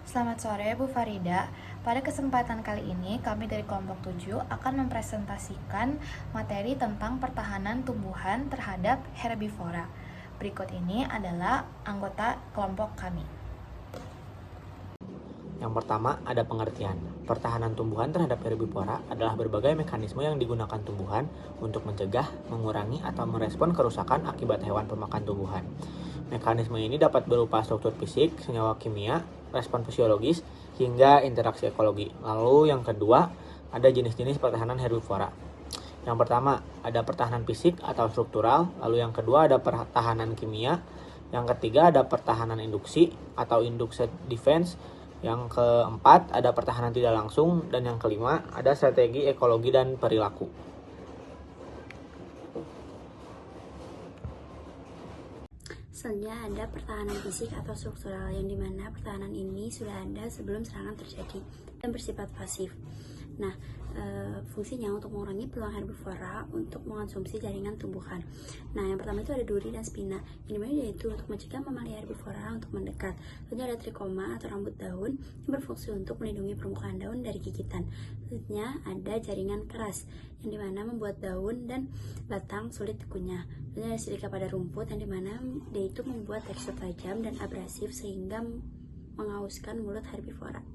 Selamat sore Bu Farida. Pada kesempatan kali ini kami dari kelompok 7 akan mempresentasikan materi tentang pertahanan tumbuhan terhadap herbivora. Berikut ini adalah anggota kelompok kami. Yang pertama, ada pengertian. Pertahanan tumbuhan terhadap herbivora adalah berbagai mekanisme yang digunakan tumbuhan untuk mencegah, mengurangi, atau merespon kerusakan akibat hewan pemakan tumbuhan. Mekanisme ini dapat berupa struktur fisik, senyawa kimia, respon fisiologis, hingga interaksi ekologi. Lalu yang kedua, ada jenis-jenis pertahanan herbivora. Yang pertama, ada pertahanan fisik atau struktural. Lalu yang kedua, ada pertahanan kimia. Yang ketiga, ada pertahanan induksi atau induced defense. Yang keempat, ada pertahanan tidak langsung. Dan yang kelima, ada strategi ekologi dan perilaku. Selanjutnya ada pertahanan fisik atau struktural, yang dimana pertahanan ini sudah ada sebelum serangan terjadi dan bersifat pasif. Nah, fungsinya untuk mengurangi peluang herbivora untuk mengonsumsi jaringan tumbuhan. Nah, yang pertama itu ada duri dan spina, yang dimana yaitu untuk mencegah mamalia herbivora untuk mendekat. Selanjutnya ada trikoma atau rambut daun yang berfungsi untuk melindungi permukaan daun dari gigitan. Selanjutnya ada jaringan keras, yang dimana membuat daun dan batang sulit dikunyah. Selanjutnya ada silika pada rumput, yang dimana dia itu membuat tekstur tajam dan abrasif sehingga menghauskan mulut herbivora.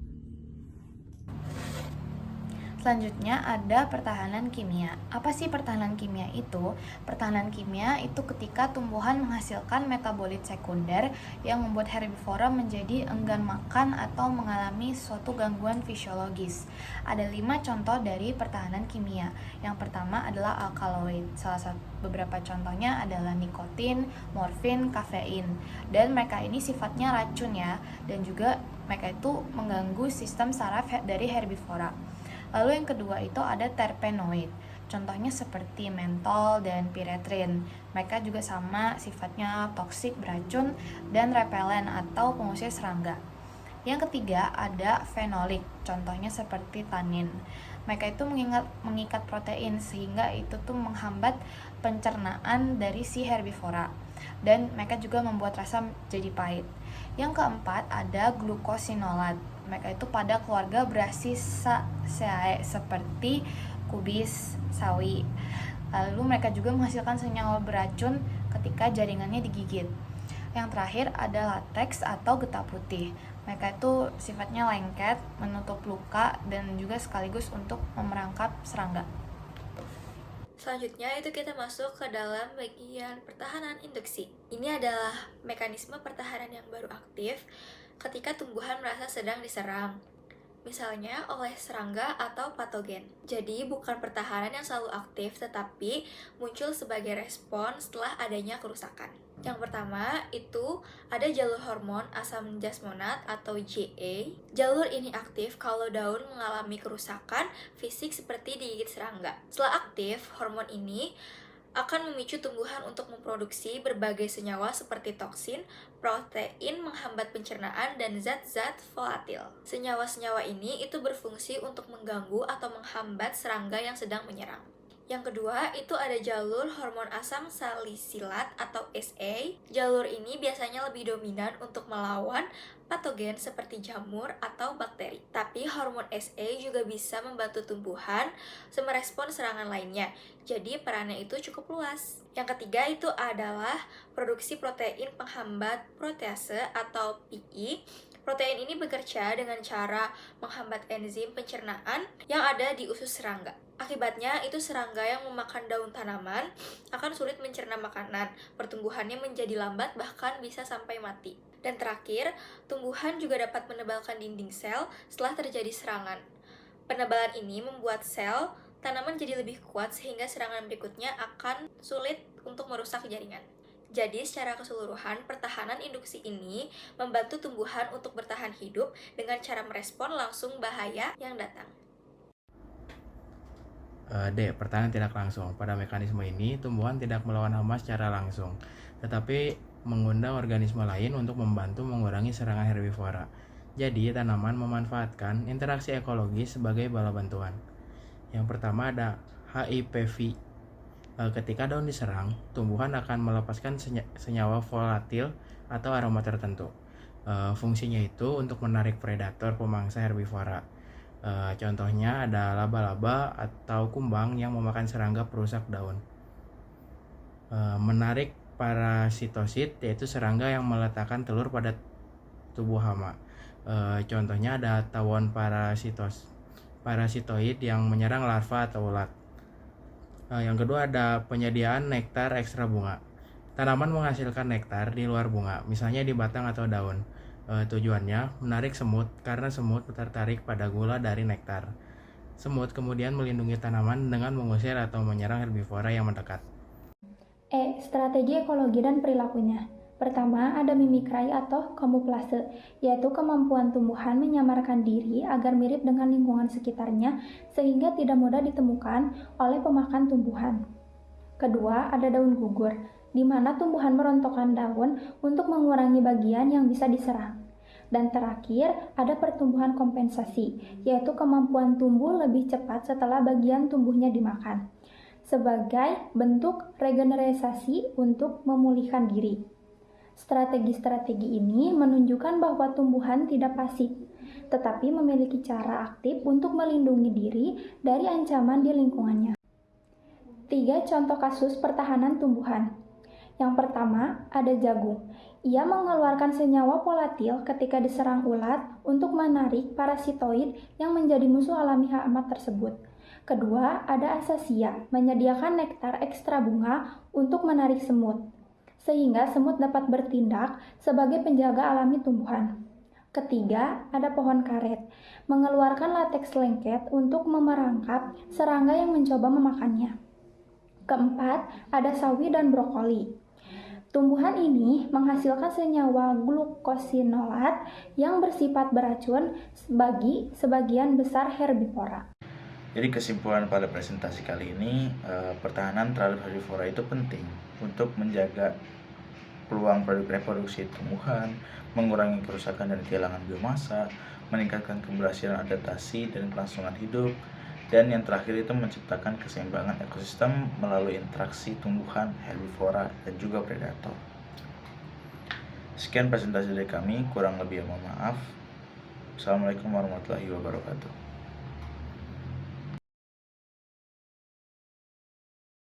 Selanjutnya ada pertahanan kimia. Apa sih pertahanan kimia itu? Pertahanan kimia itu ketika tumbuhan menghasilkan metabolit sekunder yang membuat herbivora menjadi enggan makan atau mengalami suatu gangguan fisiologis. Ada 5 contoh dari pertahanan kimia. Yang pertama adalah alkaloid. Beberapa contohnya adalah nikotin, morfin, kafein. Dan mereka ini sifatnya racun ya, dan juga mereka itu mengganggu sistem saraf dari herbivora. Lalu yang kedua itu ada terpenoid. Contohnya seperti mentol dan piretrin. Mereka juga sama sifatnya toksik, beracun, dan repelen atau pengusir serangga. Yang ketiga ada fenolik. Contohnya seperti tanin. Mereka itu mengikat protein sehingga itu tuh menghambat pencernaan dari si herbivora. Dan mereka juga membuat rasa jadi pahit. Yang keempat ada glukosinolat. Mereka itu pada keluarga Brassicaceae seperti kubis, sawi. Lalu mereka juga menghasilkan senyawa beracun ketika jaringannya digigit. Yang terakhir ada lateks atau getah putih. Mereka itu sifatnya lengket, menutup luka, dan juga sekaligus untuk memerangkap serangga. Selanjutnya itu kita masuk ke dalam bagian pertahanan induksi. Ini adalah mekanisme pertahanan yang baru aktif ketika tumbuhan merasa sedang diserang, misalnya oleh serangga atau patogen. Jadi bukan pertahanan yang selalu aktif, tetapi muncul sebagai respon setelah adanya kerusakan. Yang pertama itu ada jalur hormon asam jasmonat atau JA. Jalur ini aktif kalau daun mengalami kerusakan fisik seperti digigit serangga. Setelah aktif, hormon ini akan memicu tumbuhan untuk memproduksi berbagai senyawa seperti toksin, protein menghambat pencernaan, dan zat-zat volatil. Senyawa-senyawa ini itu berfungsi untuk mengganggu atau menghambat serangga yang sedang menyerang. Yang kedua, itu ada jalur hormon asam salisilat atau SA. Jalur ini biasanya lebih dominan untuk melawan patogen seperti jamur atau bakteri. Tapi hormon SA juga bisa membantu tumbuhan merespon serangan lainnya. Jadi perannya itu cukup luas. Yang ketiga itu adalah produksi protein penghambat protease atau PI. Protein ini bekerja dengan cara menghambat enzim pencernaan yang ada di usus serangga. Akibatnya, itu serangga yang memakan daun tanaman akan sulit mencerna makanan. Pertumbuhannya menjadi lambat, bahkan bisa sampai mati. Dan terakhir, tumbuhan juga dapat menebalkan dinding sel setelah terjadi serangan. Penebalan ini membuat sel tanaman jadi lebih kuat sehingga serangan berikutnya akan sulit untuk merusak jaringan. Jadi, secara keseluruhan, pertahanan induksi ini membantu tumbuhan untuk bertahan hidup dengan cara merespon langsung bahaya yang datang. D. Pertahanan tidak langsung. Pada mekanisme ini, tumbuhan tidak melawan hama secara langsung, tetapi mengundang organisme lain untuk membantu mengurangi serangan herbivora. Jadi, tanaman memanfaatkan interaksi ekologis sebagai bala bantuan. Yang pertama ada HIPV. Ketika daun diserang, tumbuhan akan melepaskan senyawa volatil atau aroma tertentu. Fungsinya itu untuk menarik predator pemangsa herbivora. Contohnya ada laba-laba atau kumbang yang memakan serangga perusak daun. Menarik parasitosit, yaitu serangga yang meletakkan telur pada tubuh hama. Contohnya ada tawon parasitoid yang menyerang larva atau ulat. Yang kedua ada penyediaan nektar ekstra bunga. Tanaman menghasilkan nektar di luar bunga, misalnya di batang atau daun. Tujuannya menarik semut karena semut tertarik pada gula dari nektar. Semut kemudian melindungi tanaman dengan mengusir atau menyerang herbivora yang mendekat. Strategi ekologi dan perilakunya. Pertama, ada mimikrai atau kamuflase, yaitu kemampuan tumbuhan menyamarkan diri agar mirip dengan lingkungan sekitarnya sehingga tidak mudah ditemukan oleh pemakan tumbuhan. Kedua, ada daun gugur, di mana tumbuhan merontokkan daun untuk mengurangi bagian yang bisa diserang. Dan terakhir, ada pertumbuhan kompensasi, yaitu kemampuan tumbuh lebih cepat setelah bagian tumbuhnya dimakan, sebagai bentuk regenerasi untuk memulihkan diri. Strategi-strategi ini menunjukkan bahwa tumbuhan tidak pasif, tetapi memiliki cara aktif untuk melindungi diri dari ancaman di lingkungannya. 3 contoh kasus pertahanan tumbuhan. Yang pertama, ada jagung. Ia mengeluarkan senyawa volatil ketika diserang ulat untuk menarik parasitoid yang menjadi musuh alami hama tersebut. Kedua, ada asasia, menyediakan nektar ekstra bunga untuk menarik semut, sehingga semut dapat bertindak sebagai penjaga alami tumbuhan. Ketiga, ada pohon karet, mengeluarkan lateks lengket untuk memerangkap serangga yang mencoba memakannya. Keempat, ada sawi dan brokoli. Tumbuhan ini menghasilkan senyawa glukosinolat yang bersifat beracun bagi sebagian besar herbivora. Jadi kesimpulan pada presentasi kali ini, pertahanan terhadap herbivora itu penting untuk menjaga peluang produk reproduksi tumbuhan, mengurangi kerusakan dan kehilangan biomasa, meningkatkan keberhasilan adaptasi dan kelangsungan hidup, dan yang terakhir itu menciptakan keseimbangan ekosistem melalui interaksi tumbuhan, herbivora, dan juga predator. Sekian presentasi dari kami, kurang lebih mohon maaf. Assalamualaikum warahmatullahi wabarakatuh.